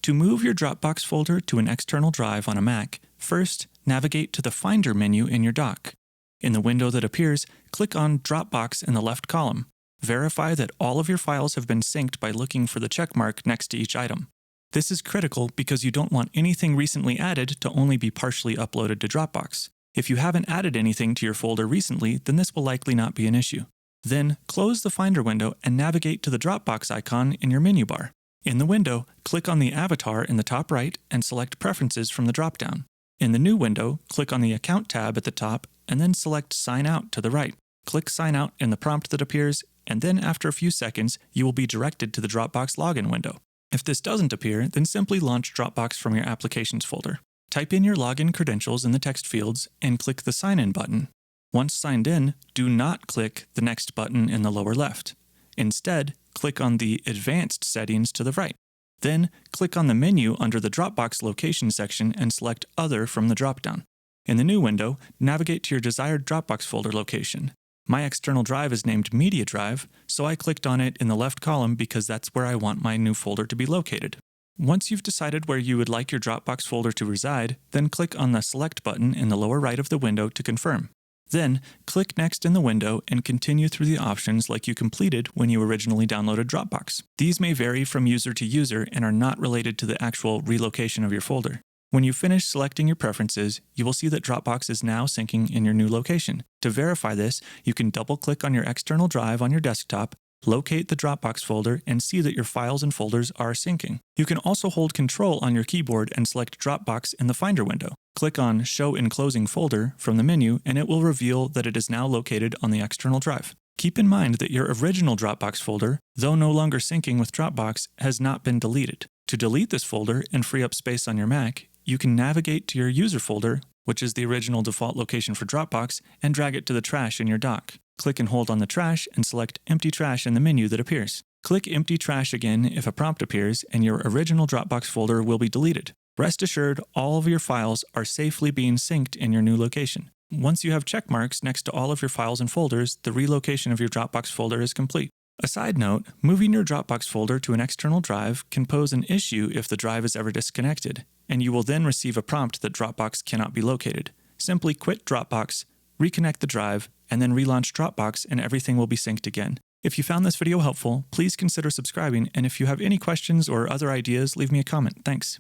To move your Dropbox folder to an external drive on a Mac, first navigate to the Finder menu in your dock. In the window that appears, click on Dropbox in the left column. Verify that all of your files have been synced by looking for the check mark next to each item. This is critical because you don't want anything recently added to only be partially uploaded to Dropbox. If you haven't added anything to your folder recently, then this will likely not be an issue. Then, close the Finder window and navigate to the Dropbox icon in your menu bar. In the window, click on the avatar in the top right and select Preferences from the dropdown. In the new window, click on the Account tab at the top and then select Sign Out to the right. Click Sign Out in the prompt that appears, and then after a few seconds, you will be directed to the Dropbox login window. If this doesn't appear, then simply launch Dropbox from your Applications folder. Type in your login credentials in the text fields and click the Sign In button. Once signed in, do not click the Next button in the lower left. Instead, click on the Advanced settings to the right. Then, click on the menu under the Dropbox Location section and select Other from the dropdown. In the new window, navigate to your desired Dropbox folder location. My external drive is named Media Drive, so I clicked on it in the left column because that's where I want my new folder to be located. Once you've decided where you would like your Dropbox folder to reside, then click on the Select button in the lower right of the window to confirm. Then, click Next in the window and continue through the options like you completed when you originally downloaded Dropbox. These may vary from user to user and are not related to the actual relocation of your folder. When you finish selecting your preferences, you will see that Dropbox is now syncing in your new location. To verify this, you can double-click on your external drive on your desktop, locate the Dropbox folder, and see that your files and folders are syncing. You can also hold Control on your keyboard and select Dropbox in the Finder window. Click on Show Enclosing Folder from the menu, and it will reveal that it is now located on the external drive. Keep in mind that your original Dropbox folder, though no longer syncing with Dropbox, has not been deleted. To delete this folder and free up space on your Mac, you can navigate to your user folder, which is the original default location for Dropbox, and drag it to the trash in your dock. Click and hold on the trash and select Empty Trash in the menu that appears. Click Empty Trash again if a prompt appears, and your original Dropbox folder will be deleted. Rest assured, all of your files are safely being synced in your new location. Once you have check marks next to all of your files and folders, the relocation of your Dropbox folder is complete. A side note, moving your Dropbox folder to an external drive can pose an issue if the drive is ever disconnected, and you will then receive a prompt that Dropbox cannot be located. Simply quit Dropbox, reconnect the drive, and then relaunch Dropbox, and everything will be synced again. If you found this video helpful, please consider subscribing, and if you have any questions or other ideas, leave me a comment. Thanks.